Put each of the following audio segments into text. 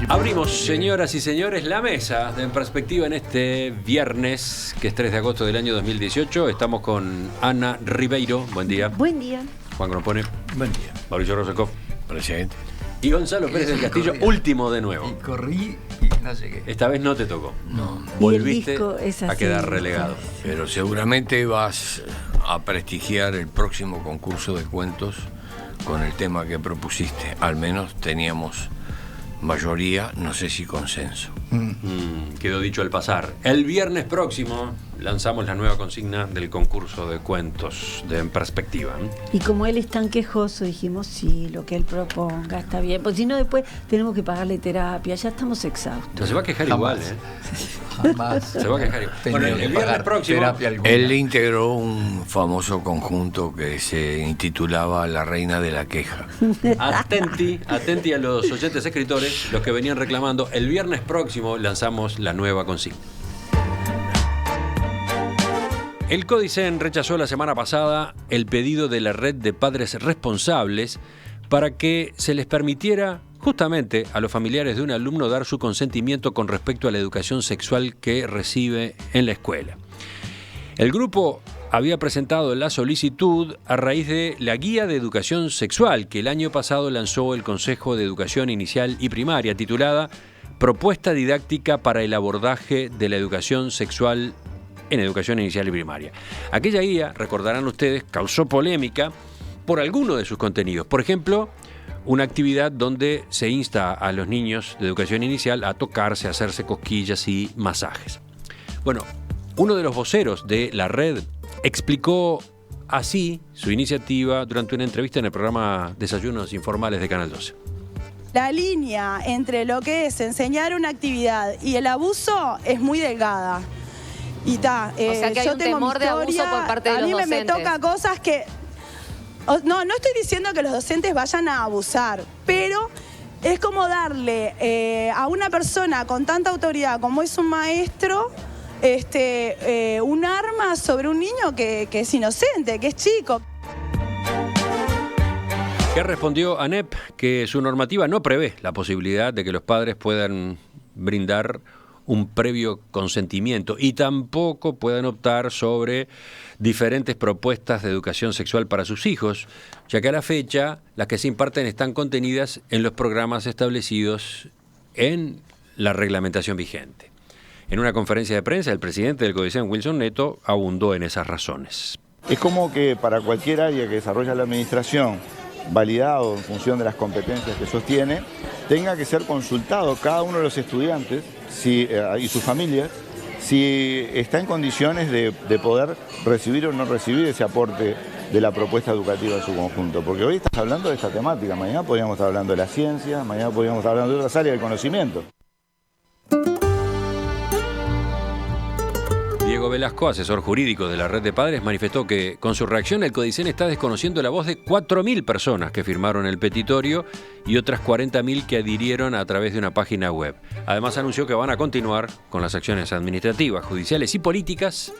Abrimos, señoras y señores, la mesa de En Perspectiva en este viernes, que es 3 de agosto del año 2018. Estamos con Ana Ribeiro. Buen día. Buen día. Juan Grompone. Buen día. Mauricio Rosenkopf. Presidente. Y Gonzalo Pérez del Castillo, último de nuevo. Y corrí y no sé qué. Esta vez no te tocó. No. Volviste es a así, quedar relegado. Pero seguramente vas a prestigiar el próximo concurso de cuentos con el tema que propusiste. Al menos teníamos mayoría, no sé si consenso. Quedó dicho al pasar. El viernes próximo lanzamos la nueva consigna del concurso de cuentos de En Perspectiva. Y como él es tan quejoso, dijimos, sí, lo que él proponga está bien. Porque si no, después tenemos que pagarle terapia. Ya estamos exhaustos. Pero se va a quejar Jamás. igual, Jamás. Se va a quejar igual. Tenía Bueno, que el viernes pagar próximo. terapia alguna. Él integró un famoso conjunto que se intitulaba La Reina de la Queja. Atenti a los oyentes escritores, los que venían reclamando. El viernes próximo lanzamos la nueva consigna. El Códicen rechazó la semana pasada el pedido de la red de padres responsables para que se les permitiera justamente a los familiares de un alumno dar su consentimiento con respecto a la educación sexual que recibe en la escuela. El grupo había presentado la solicitud a raíz de la Guía de Educación Sexual que el año pasado lanzó el Consejo de Educación Inicial y Primaria, titulada Propuesta didáctica para el abordaje de la educación sexual en educación inicial y primaria. Aquella guía, recordarán ustedes, causó polémica por alguno de sus contenidos. Por ejemplo, una actividad donde se insta a los niños de educación inicial a tocarse, a hacerse cosquillas y masajes. Bueno, uno de los voceros de la red explicó así su iniciativa durante una entrevista en el programa Desayunos Informales de Canal 12. La línea entre lo que es enseñar una actividad y el abuso es muy delgada. Y ta, o sea que hay yo un tengo temor mi historia, de abuso por parte de los docentes. A mí me toca cosas que... No estoy diciendo que los docentes vayan a abusar, pero es como darle a una persona con tanta autoridad como es un maestro un arma sobre un niño que es inocente, que es chico. ¿Qué respondió ANEP? Que su normativa no prevé la posibilidad de que los padres puedan brindar un previo consentimiento y tampoco puedan optar sobre diferentes propuestas de educación sexual para sus hijos, ya que a la fecha las que se imparten están contenidas en los programas establecidos en la reglamentación vigente. En una conferencia de prensa, el presidente del Códicen, Wilson Neto, abundó en esas razones. Es como que para cualquier área que desarrolla la administración, validado en función de las competencias que sostiene, tenga que ser consultado cada uno de los estudiantes y sus familias si está en condiciones de poder recibir o no recibir ese aporte de la propuesta educativa en su conjunto. Porque hoy estás hablando de esta temática, mañana podríamos estar hablando de la ciencia, mañana podríamos estar hablando de otras áreas del conocimiento. Diego Velasco, asesor jurídico de la Red de Padres, manifestó que con su reacción el Códicen está desconociendo la voz de 4.000 personas que firmaron el petitorio y otras 40.000 que adhirieron a través de una página web. Además anunció que van a continuar con las acciones administrativas, judiciales y políticas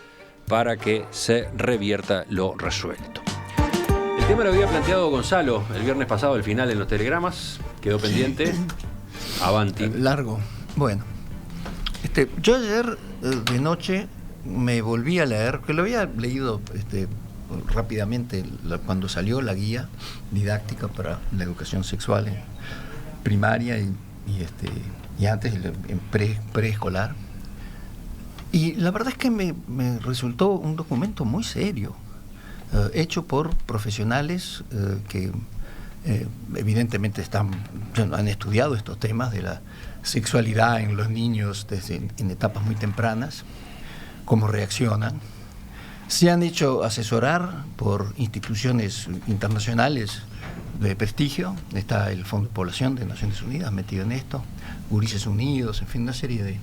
para que se revierta lo resuelto. El tema lo había planteado Gonzalo el viernes pasado, al final en los telegramas, quedó pendiente. Avanti. Largo. Bueno, yo ayer de noche me volví a leer, que lo había leído rápidamente cuando salió la guía didáctica para la educación sexual en primaria y antes en preescolar. Y la verdad es que me resultó un documento muy serio, hecho por profesionales que evidentemente han estudiado estos temas de la sexualidad en los niños en etapas muy tempranas, cómo reaccionan. Se han hecho asesorar por instituciones internacionales de prestigio. Está el Fondo de Población de Naciones Unidas metido en esto, Gurises Unidos, en fin, una serie de...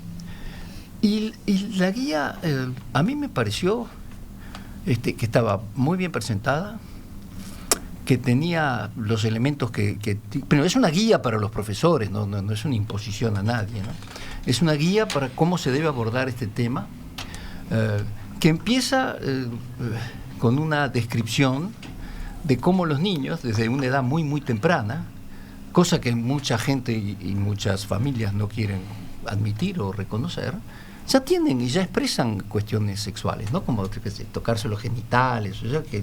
Y la guía a mí me pareció que estaba muy bien presentada, que tenía los elementos pero es una guía para los profesores, no es una imposición a nadie, ¿no? Es una guía para cómo se debe abordar este tema, que empieza con una descripción de cómo los niños, desde una edad muy, muy temprana, cosa que mucha gente y muchas familias no quieren admitir o reconocer, ya tienen y ya expresan cuestiones sexuales, ¿no? Como tocarse los genitales, o sea, que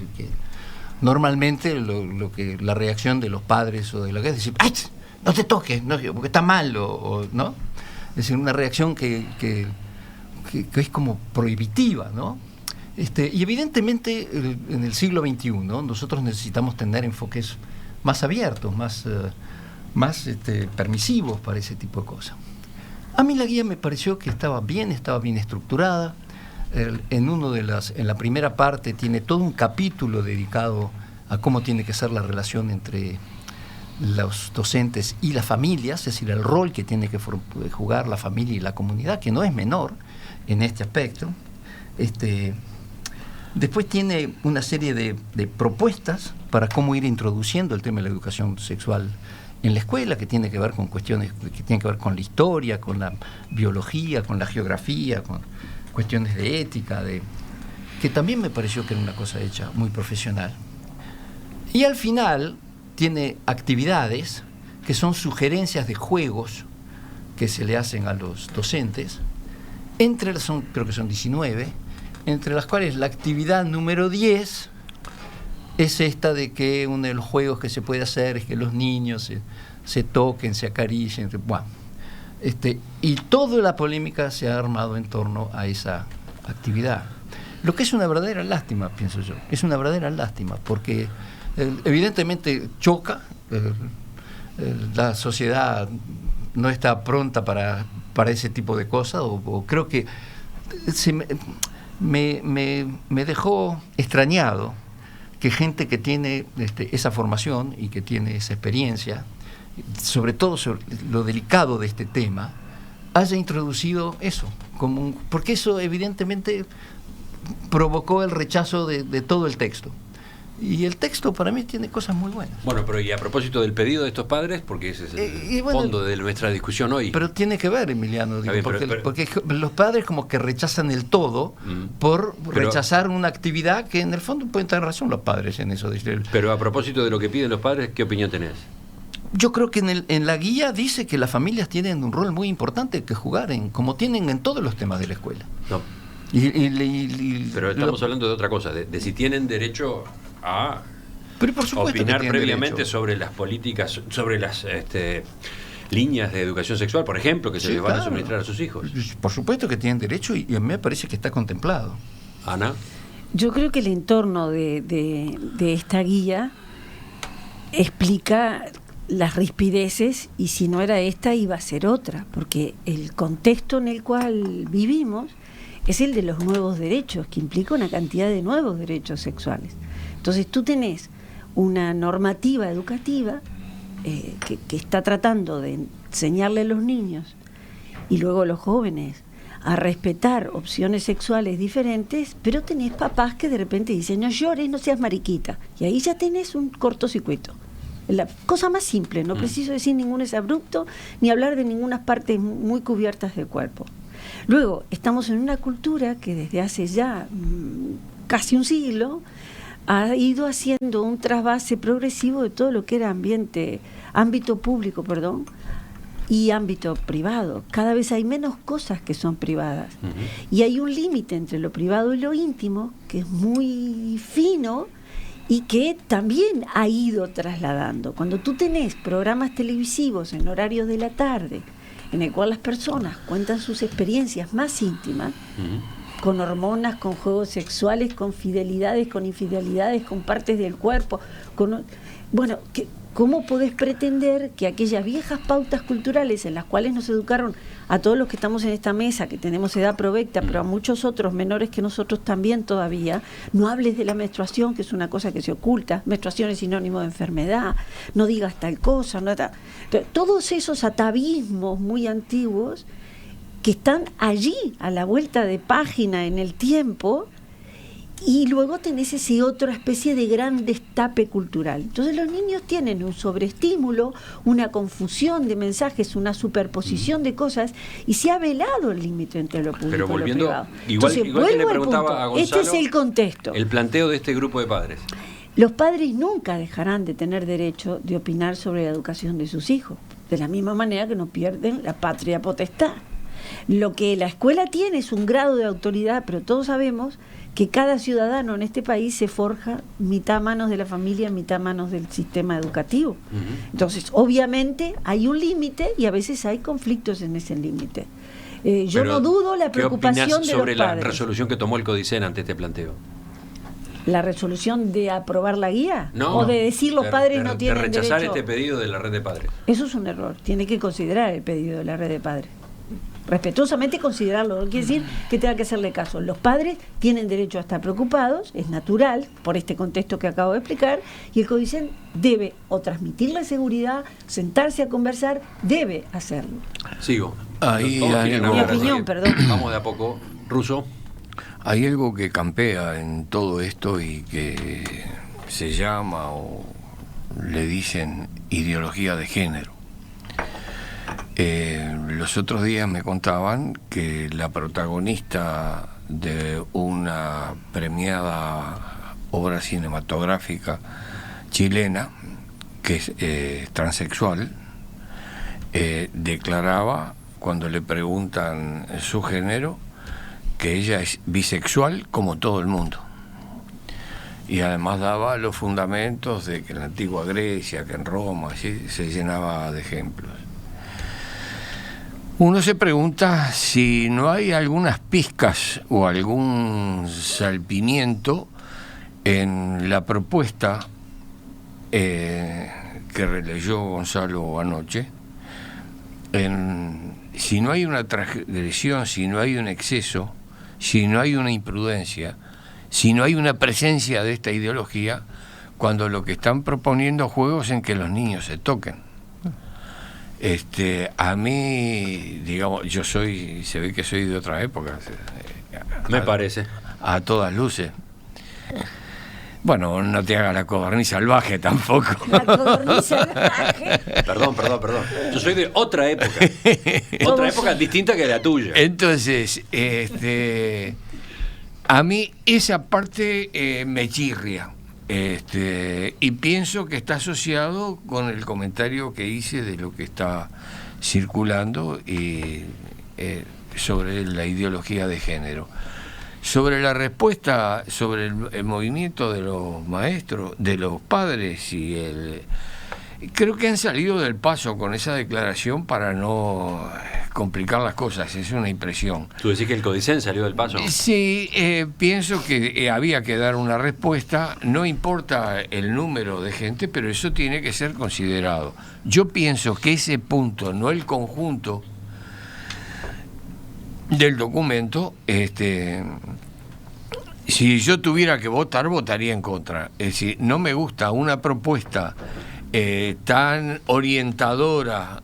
normalmente lo que la reacción de los padres o de la que es decir, ¡ay, no te toques, no, porque está mal! ¿No? Es decir, una reacción que es como prohibitiva, ¿no? Y evidentemente en el siglo XXI nosotros necesitamos tener enfoques más abiertos, más permisivos para ese tipo de cosas. A mí la guía me pareció que estaba bien estructurada. En la primera parte tiene todo un capítulo dedicado a cómo tiene que ser la relación entre los docentes y las familias, es decir, el rol que tiene que jugar la familia y la comunidad, que no es menor en este aspecto. Después tiene una serie de propuestas para cómo ir introduciendo el tema de la educación sexual en la escuela, que tiene que ver con cuestiones que tienen que ver con la historia, con la biología, con la geografía, con cuestiones de ética, que también me pareció que era una cosa hecha muy profesional. Y al final tiene actividades que son sugerencias de juegos que se le hacen a los docentes, creo que son 19, entre las cuales la actividad número 10 es esta de que uno de los juegos que se puede hacer es que los niños se toquen, se acaricien, bueno, y toda la polémica se ha armado en torno a esa actividad. Lo que es una verdadera lástima, pienso yo, es una verdadera lástima, porque evidentemente choca, la sociedad no está pronta para ese tipo de cosas, o creo que me dejó extrañado que gente que tiene esa formación y que tiene esa experiencia, sobre todo sobre lo delicado de este tema, haya introducido eso, porque eso evidentemente provocó el rechazo de todo el texto. Y el texto para mí tiene cosas muy buenas. Bueno, pero y a propósito del pedido de estos padres, porque ese es el fondo de nuestra discusión hoy. Pero tiene que ver, Emiliano, digo, porque los padres como que rechazan el todo por rechazar una actividad que en el fondo pueden tener razón los padres en eso. Pero a propósito de lo que piden los padres, ¿qué opinión tenés? Yo creo que en la guía dice que las familias tienen un rol muy importante que jugar, como tienen en todos los temas de la escuela. No. Pero estamos hablando de otra cosa, de si tienen derecho a opinar previamente derecho sobre las políticas, sobre las líneas de educación sexual, por ejemplo, que se les van a suministrar a sus hijos. Por supuesto que tienen derecho y a mí me parece que está contemplado. Ana. Yo creo que el entorno de esta guía explica las rispideces, y si no era esta iba a ser otra, porque el contexto en el cual vivimos es el de los nuevos derechos, que implica una cantidad de nuevos derechos sexuales. Entonces tú tenés una normativa educativa que está tratando de enseñarle a los niños y luego a los jóvenes a respetar opciones sexuales diferentes, pero tenés papás que de repente dicen, no llores, no seas mariquita, y ahí ya tenés un cortocircuito. La cosa más simple, no preciso decir ningún exabrupto ni hablar de ninguna partes muy cubiertas del cuerpo. Luego, estamos en una cultura que desde hace ya casi un siglo ha ido haciendo un trasvase progresivo de todo lo que era ámbito público, y ámbito privado. Cada vez hay menos cosas que son privadas. Y hay un límite entre lo privado y lo íntimo que es muy fino y que también ha ido trasladando. Cuando tú tenés programas televisivos en horarios de la tarde, en el cual las personas cuentan sus experiencias más íntimas, con hormonas, con juegos sexuales, con fidelidades, con infidelidades, con partes del cuerpo, ¿cómo podés pretender que aquellas viejas pautas culturales en las cuales nos educaron a todos los que estamos en esta mesa, que tenemos edad provecta, pero a muchos otros menores que nosotros también todavía, no hables de la menstruación, que es una cosa que se oculta, menstruación es sinónimo de enfermedad, no digas tal cosa, todos esos atavismos muy antiguos que están allí a la vuelta de página en el tiempo, y luego tenés ese otra especie de gran destape cultural. Entonces los niños tienen un sobreestímulo, una confusión de mensajes, una superposición de cosas, y se ha velado el límite entre lo público y lo privado. Igual que le preguntaba punto. a Gonzalo, este es el contexto. El planteo de este grupo de padres. Los padres nunca dejarán de tener derecho de opinar sobre la educación de sus hijos, de la misma manera que no pierden la patria potestad. Lo que la escuela tiene es un grado de autoridad, pero todos sabemos que cada ciudadano en este país se forja mitad a manos de la familia, mitad a manos del sistema educativo. Entonces, obviamente, hay un límite y a veces hay conflictos en ese límite. Yo no dudo la preocupación de los padres. ¿Sobre la resolución que tomó el Codicen ante este planteo? ¿La resolución de aprobar la guía? No, ¿O de decir los padres no tienen derecho? De rechazar este pedido de la red de padres. Eso es un error. Tiene que considerar el pedido de la red de padres. Respetuosamente considerarlo. No quiere decir que tenga que hacerle caso. Los padres tienen derecho a estar preocupados, es natural, por este contexto que acabo de explicar, y el Codicen debe o transmitir la seguridad, sentarse a conversar, debe hacerlo. Sigo. Ahí hay Mi opinión, perdón. Vamos de a poco. Russo. Hay algo que campea en todo esto y que se llama o le dicen ideología de género. Los otros días me contaban que la protagonista de una premiada obra cinematográfica chilena, que es transexual, declaraba, cuando le preguntan su género, que ella es bisexual como todo el mundo. Y además daba los fundamentos de que en la antigua Grecia, que en Roma, así, se llenaba de ejemplos. Uno se pregunta si no hay algunas pizcas o algún salpimiento en la propuesta que releyó Gonzalo anoche, si no hay una transgresión, si no hay un exceso, si no hay una imprudencia, si no hay una presencia de esta ideología, cuando lo que están proponiendo juegos en que los niños se toquen. A mí, digamos, se ve que soy de otra época. Me parece. A todas luces. Bueno, no te hagas la codorniz salvaje tampoco. La codorniz salvaje. Perdón. Yo soy de otra época. Otra época distinta que la tuya. Entonces, a mí esa parte me chirria. Y pienso que está asociado con el comentario que hice de lo que está circulando sobre la ideología de género. Sobre la respuesta, sobre el movimiento de los maestros, de los padres creo que han salido del paso con esa declaración para no complicar las cosas, es una impresión. ¿Tú decís que el Codicen salió del paso? Sí, pienso que había que dar una respuesta, no importa el número de gente, pero eso tiene que ser considerado. Yo pienso que ese punto, no el conjunto del documento, si yo tuviera que votar, votaría en contra. Es decir, no me gusta una propuesta tan orientadora,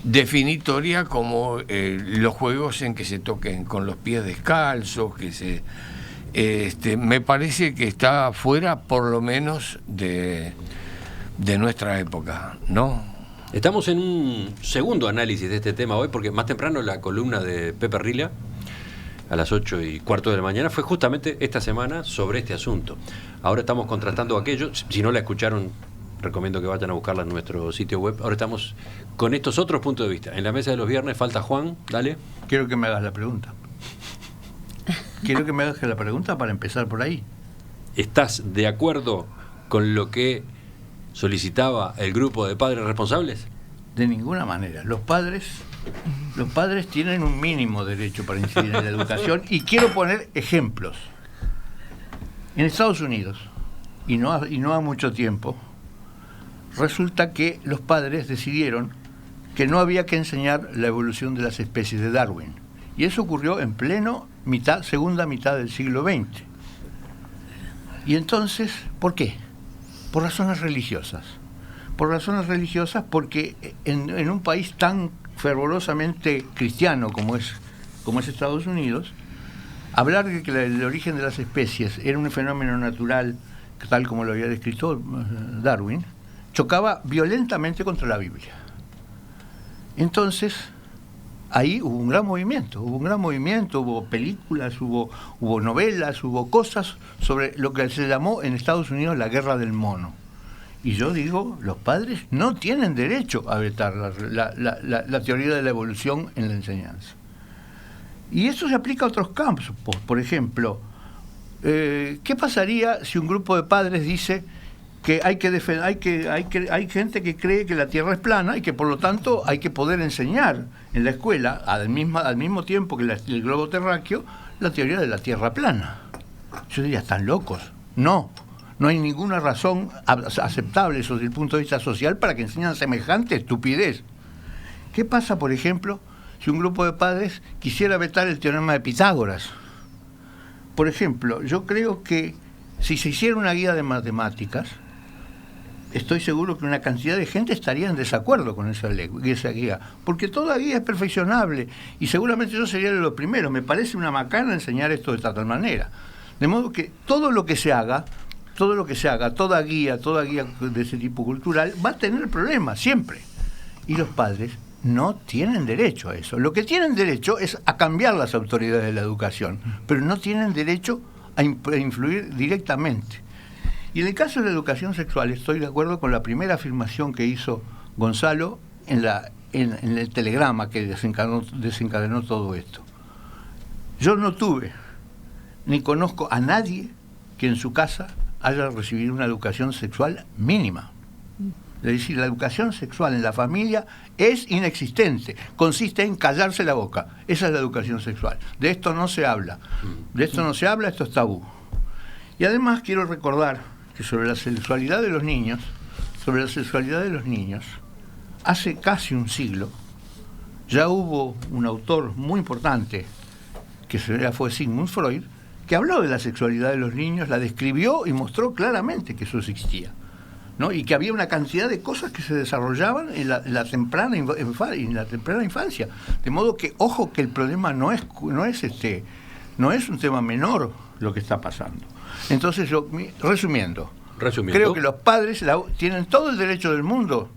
definitoria como los juegos en que se toquen con los pies descalzos, me parece que está fuera por lo menos de nuestra época, ¿no? Estamos en un segundo análisis de este tema hoy, porque más temprano la columna de Pepe Rila, a las 8:15 de la mañana, fue justamente esta semana sobre este asunto. Ahora estamos contrastando aquello. Si no la escucharon, recomiendo que vayan a buscarla en nuestro sitio web. Ahora estamos con estos otros puntos de vista. En la mesa de los viernes falta Juan, dale. Quiero que me hagas la pregunta. Quiero que me hagas la pregunta para empezar por ahí. ¿Estás de acuerdo con lo que solicitaba el grupo de padres responsables? De ninguna manera. Los padres tienen un mínimo derecho para incidir en la educación, y quiero poner ejemplos. En Estados Unidos, y no ha mucho tiempo, resulta que los padres decidieron que no había que enseñar la evolución de las especies de Darwin. Y eso ocurrió en pleno segunda mitad del siglo XX. Y entonces, ¿por qué? Por razones religiosas. Por razones religiosas, porque en un país tan fervorosamente cristiano como es Estados Unidos, hablar de que el origen de las especies era un fenómeno natural, tal como lo había descrito Darwin, chocaba violentamente contra la Biblia. Entonces, ahí hubo un gran movimiento, hubo películas, hubo novelas, hubo cosas sobre lo que se llamó en Estados Unidos la guerra del mono. Y yo digo, los padres no tienen derecho a vetar la teoría de la evolución en la enseñanza. Y eso se aplica a otros campos. Por ejemplo, ¿qué pasaría si un grupo de padres dice que hay gente que cree que la Tierra es plana y que por lo tanto hay que poder enseñar en la escuela al mismo tiempo que el globo terráqueo la teoría de la Tierra plana? Yo diría, ¿están locos? No hay ninguna razón aceptable desde el punto de vista social para que enseñen semejante estupidez. ¿Qué pasa, por ejemplo, si un grupo de padres quisiera vetar el teorema de Pitágoras? Por ejemplo, yo creo que si se hiciera una guía de matemáticas, estoy seguro que una cantidad de gente estaría en desacuerdo con esa guía, porque toda guía es perfeccionable, y seguramente yo sería de los primeros. Me parece una macana enseñar esto de tal manera. De modo que todo lo que se haga, toda guía de ese tipo cultural, va a tener problemas, siempre. Y los padres no tienen derecho a eso. Lo que tienen derecho es a cambiar las autoridades de la educación, pero no tienen derecho a influir directamente. Y en el caso de la educación sexual, estoy de acuerdo con la primera afirmación que hizo Gonzalo en el telegrama que desencadenó todo esto. Yo no tuve, ni conozco a nadie que en su casa haya recibido una educación sexual mínima. Es decir, la educación sexual en la familia es inexistente, consiste en callarse la boca. Esa es la educación sexual. De esto no se habla, esto es tabú. Y además quiero recordar que sobre la sexualidad de los niños, hace casi un siglo, ya hubo un autor muy importante, que fue Sigmund Freud, que habló de la sexualidad de los niños, la describió y mostró claramente que eso existía, ¿no? Y que había una cantidad de cosas que se desarrollaban en la temprana infancia. De modo que, ojo, que el problema no es un tema menor lo que está pasando. Entonces, resumiendo, creo que los padres tienen todo el derecho del mundo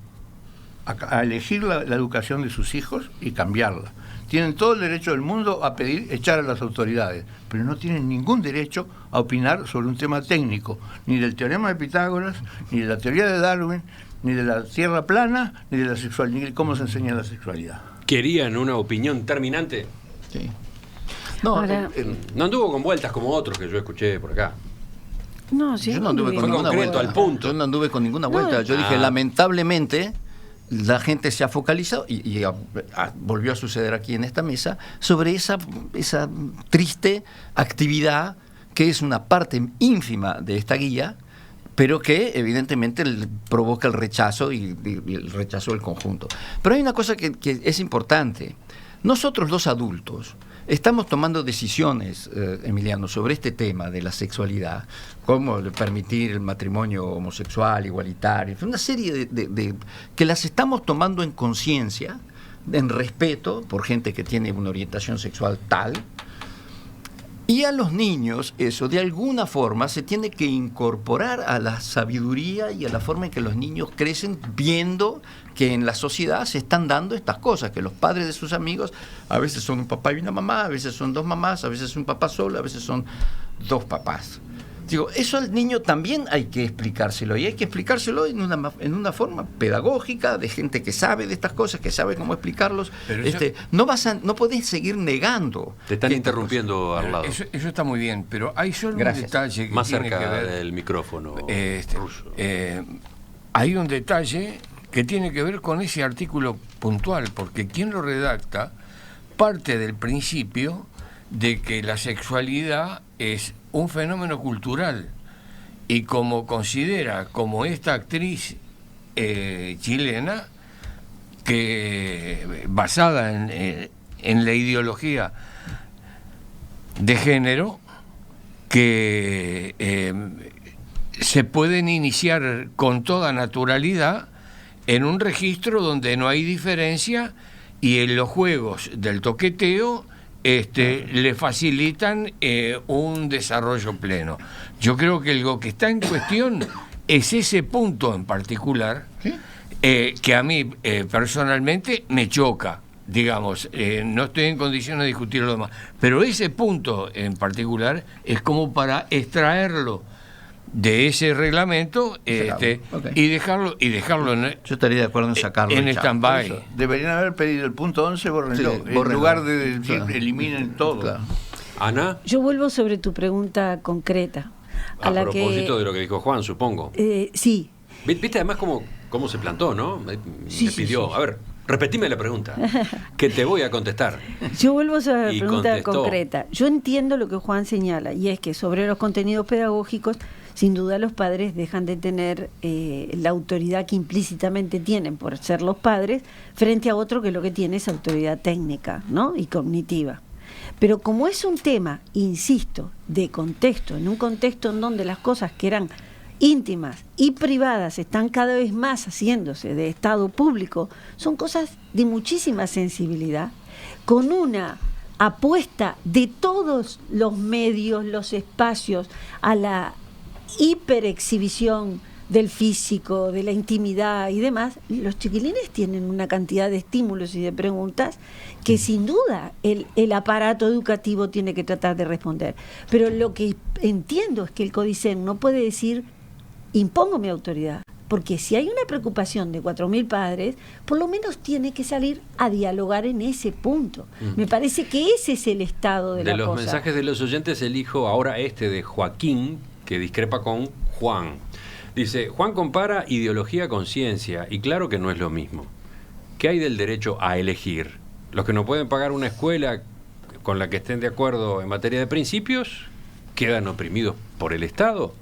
a elegir la educación de sus hijos y cambiarla. Tienen todo el derecho del mundo a pedir echar a las autoridades, pero no tienen ningún derecho a opinar sobre un tema técnico, ni del teorema de Pitágoras, ni de la teoría de Darwin, ni de la Tierra plana, ni de la sexualidad, ni de cómo se enseña la sexualidad. ¿Querían una opinión terminante? Sí. No, no anduvo con vueltas como otros que yo escuché por acá. No, sí, yo no anduve con ninguna vuelta. Al punto. Yo no anduve con ninguna vuelta. Yo dije, lamentablemente, la gente se ha focalizado, y volvió a suceder aquí en esta mesa, sobre esa triste actividad que es una parte ínfima de esta guía, pero que evidentemente provoca el rechazo y el rechazo del conjunto. Pero hay una cosa que es importante. Nosotros los adultos estamos tomando decisiones, Emiliano, sobre este tema de la sexualidad, cómo permitir el matrimonio homosexual, igualitario, una serie de que las estamos tomando en conciencia, en respeto por gente que tiene una orientación sexual tal. Y a los niños eso de alguna forma se tiene que incorporar a la sabiduría y a la forma en que los niños crecen viendo que en la sociedad se están dando estas cosas, que los padres de sus amigos a veces son un papá y una mamá, a veces son dos mamás, a veces un papá solo, a veces son dos papás. Digo, eso al niño también hay que explicárselo, y hay que explicárselo en una forma pedagógica, de gente que sabe de estas cosas, que sabe cómo explicarlos. Pero no podés seguir negando. Te están interrumpiendo al lado. Eso está muy bien, pero hay solo un detalle que más tiene cerca que ver, del micrófono. Hay un detalle que tiene que ver con ese artículo puntual, porque quien lo redacta parte del principio de que la sexualidad es un fenómeno cultural, y como considera, como esta actriz chilena, que basada en la ideología de género, que se pueden iniciar con toda naturalidad en un registro donde no hay diferencia, y en los juegos del toqueteo le facilitan un desarrollo pleno. Yo creo que lo que está en cuestión es ese punto en particular, que a mí personalmente me choca. digamos, no estoy en condiciones de discutir lo demás, pero ese punto en particular es como para extraerlo de ese reglamento Okay. y dejarlo Yo estaría de acuerdo en sacarlo. en y chao. stand-by. Deberían haber pedido el punto 11, bórrenlo. Sí, En bórrenlo. lugar de decir, Claro. eliminen todo. Claro. Ana, Yo vuelvo sobre tu pregunta concreta. a la propósito que, de lo que dijo Juan, supongo. Sí, Viste además cómo se plantó, ¿no? Me Sí, pidió, sí. a ver, repetime la pregunta, que te voy a contestar. yo vuelvo sobre la Y pregunta contestó. concreta. Yo entiendo lo que Juan señala, y es que sobre los contenidos pedagógicos, sin duda los padres dejan de tener la autoridad que implícitamente tienen por ser los padres, frente a otro que lo que tiene es autoridad técnica, ¿no? Y cognitiva. Pero como es un tema, insisto, de contexto, en un contexto en donde las cosas que eran íntimas y privadas están cada vez más haciéndose de estado público, son cosas de muchísima sensibilidad, con una apuesta de todos los medios, los espacios, a la hiperexhibición del físico, de la intimidad y demás. Los chiquilines tienen una cantidad de estímulos y de preguntas que sin duda el aparato educativo tiene que tratar de responder. Pero lo que entiendo es que el Codicen no puede decir impongo mi autoridad, porque si hay una preocupación de 4.000 padres, por lo menos tiene que salir a dialogar en ese punto. Me parece que ese es el estado de la los cosa. mensajes de los oyentes elijo ahora de Joaquín, que discrepa con Juan. Dice, Juan compara ideología con ciencia, y claro que no es lo mismo. ¿Qué hay del derecho a elegir? Los que no pueden pagar una escuela con la que estén de acuerdo en materia de principios, quedan oprimidos por el Estado.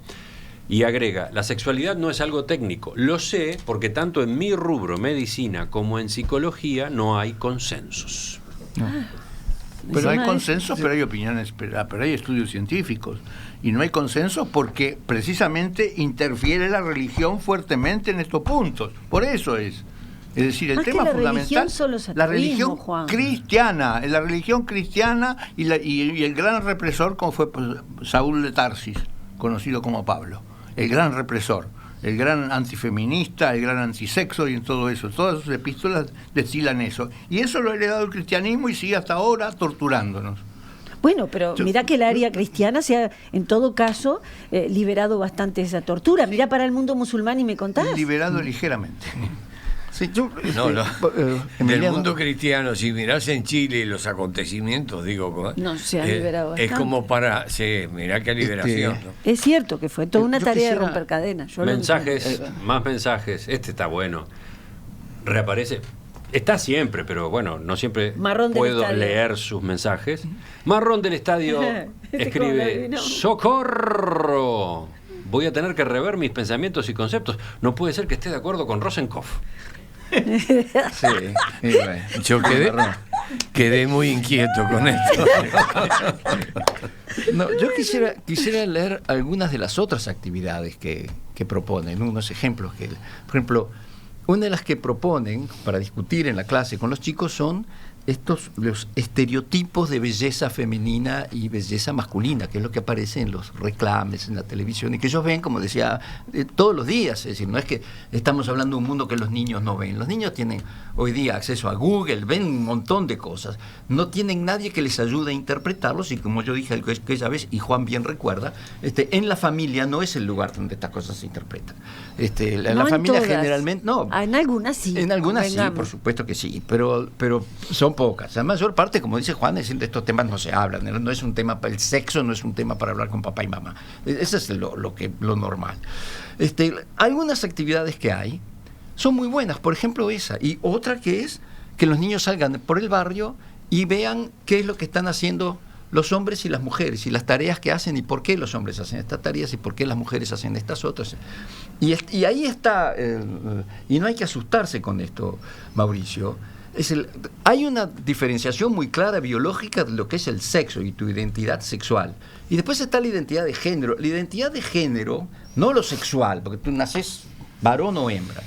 Y agrega, la sexualidad no es algo técnico. Lo sé porque tanto en mi rubro, medicina, como en psicología, no hay consensos. Pero hay Encima consensos, pero hay opiniones, pero hay estudios científicos. Y no hay consenso porque precisamente interfiere la religión fuertemente en estos puntos. Por eso es. Es decir, el Más que tema la fundamental, religión son los la atavismos, religión Juan. cristiana, la religión cristiana y el gran represor como fue Saúl de Tarsis, conocido como Pablo, el gran represor, el gran antifeminista, el gran antisexo y en todo eso. Todas sus epístolas destilan eso. Y eso lo ha heredado el cristianismo y sigue hasta ahora torturándonos. Bueno, pero mirá que el área cristiana se ha, en todo caso, liberado bastante de esa tortura. Mirá para el mundo musulmán y me contás. Liberado ligeramente. Sí, yo, Del Emiliano, mundo cristiano, si mirás en Chile los acontecimientos, digo, No, se ha liberado es bastante. como para, sí, mirá qué liberación. ¿no? Es cierto que fue toda una Yo tarea de quisiera- romper cadenas. Yo lo Mensajes, más mensajes. Este está bueno. Reaparece. Está siempre, pero bueno, no siempre Marrón del puedo estadio. leer sus mensajes. Marrón del Estadio Este cómo la escribe, adivinó. ¡socorro! Voy a tener que rever mis pensamientos y conceptos. No puede ser que esté de acuerdo con Rosenkopf. sí, bueno. Yo quedé muy inquieto con esto. No, yo quisiera leer algunas de las otras actividades que proponen, unos ejemplos que, por ejemplo, una de las que proponen para discutir en la clase con los chicos son los estereotipos de belleza femenina y belleza masculina, que es lo que aparece en los reclames, en la televisión, y que ellos ven, como decía, todos los días. Es decir, no es que estamos hablando de un mundo que los niños no ven. Los niños tienen hoy día acceso a Google, ven un montón de cosas. No tienen nadie que les ayude a interpretarlos, y como yo dije aquella vez, y Juan bien recuerda, en la familia no es el lugar donde estas cosas se interpretan. La No en familia todas. generalmente, no. En algunas sí. En algunas sí, convengamos. por supuesto que sí, pero son pocas. La mayor parte, como dice Juan, de estos temas no se hablan. No es un tema, el sexo no es un tema para hablar con papá y mamá. Eso es lo normal. Algunas actividades que hay son muy buenas, por ejemplo esa, y otra que es que los niños salgan por el barrio y vean qué es lo que están haciendo los hombres y las mujeres, y las tareas que hacen, y por qué los hombres hacen estas tareas y por qué las mujeres hacen estas otras. Y ahí está, y no hay que asustarse con esto, Mauricio. Hay una diferenciación muy clara biológica de lo que es el sexo y tu identidad sexual. Y después está la identidad de género. La identidad de género, no lo sexual, porque tú naces varón o hembra.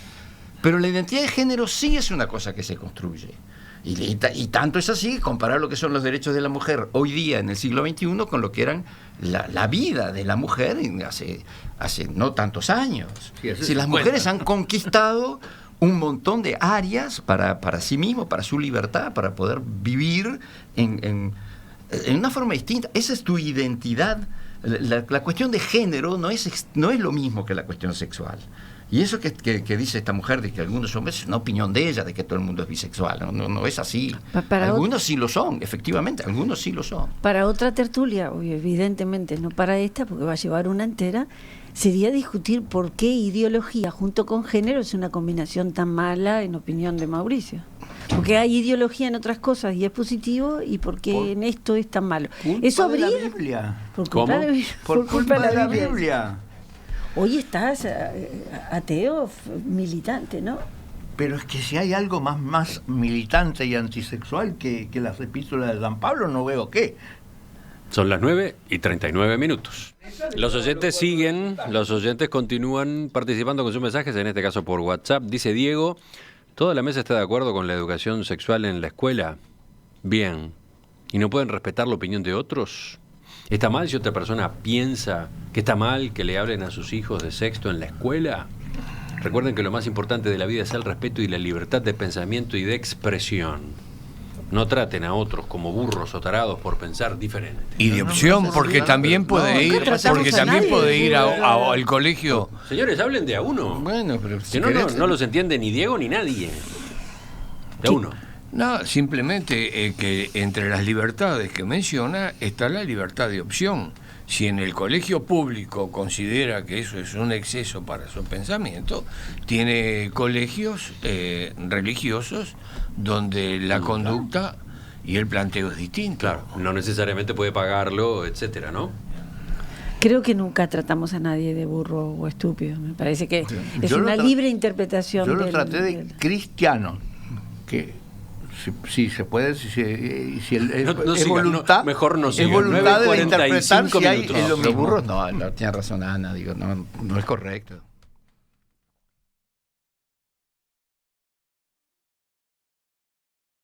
Pero la identidad de género sí es una cosa que se construye. Y tanto es así que comparar lo que son los derechos de la mujer hoy día en el siglo XXI con lo que eran la vida de la mujer hace no tantos años. Sí, hace Si las 50. mujeres han conquistado un montón de áreas para sí mismo, para su libertad, para poder vivir en una forma distinta. Esa es tu identidad. La cuestión de género no es lo mismo que la cuestión sexual. Y eso que dice esta mujer de que algunos hombres, es una opinión de ella, de que todo el mundo es bisexual. No es así. Algunos sí lo son, efectivamente, algunos sí lo son. Para otra tertulia, evidentemente no para esta, porque va a llevar una entera, sería discutir por qué ideología junto con género es una combinación tan mala en opinión de Mauricio. Porque hay ideología en otras cosas y es positivo, y por qué en esto es tan malo. Eso de la habría... Biblia. Por culpa de, Por culpa de la Biblia. Hoy estás ateo militante, ¿no? Pero es que si hay algo más militante y antisexual que las epístolas de San Pablo, no veo qué. Son las 9:39. Los oyentes continúan participando con sus mensajes, en este caso por WhatsApp. Dice Diego: ¿toda la mesa está de acuerdo con la educación sexual en la escuela? Bien. ¿Y no pueden respetar la opinión de otros? ¿Está mal si otra persona piensa que está mal que le hablen a sus hijos de sexo en la escuela? Recuerden que lo más importante de la vida es el respeto y la libertad de pensamiento y de expresión. No traten a otros como burros o tarados por pensar diferente. Y de opción, porque también puede ir, al colegio. Señores, hablen de a uno. Bueno, pero si no los entiende ni Diego ni nadie. De a uno. No, simplemente que entre las libertades que menciona está la libertad de opción. Si en el colegio público considera que eso es un exceso para su pensamiento, tiene colegios religiosos donde la conducta y el planteo es distinto. Claro, no necesariamente puede pagarlo, etcétera, ¿no? Creo que nunca tratamos a nadie de burro o estúpido. Me parece que es una libre interpretación. Yo lo traté de cristiano, que si se puede, si es voluntad, mejor no es voluntad de interpretar si hay Los burros no tiene razón Ana, digo, no es correcto.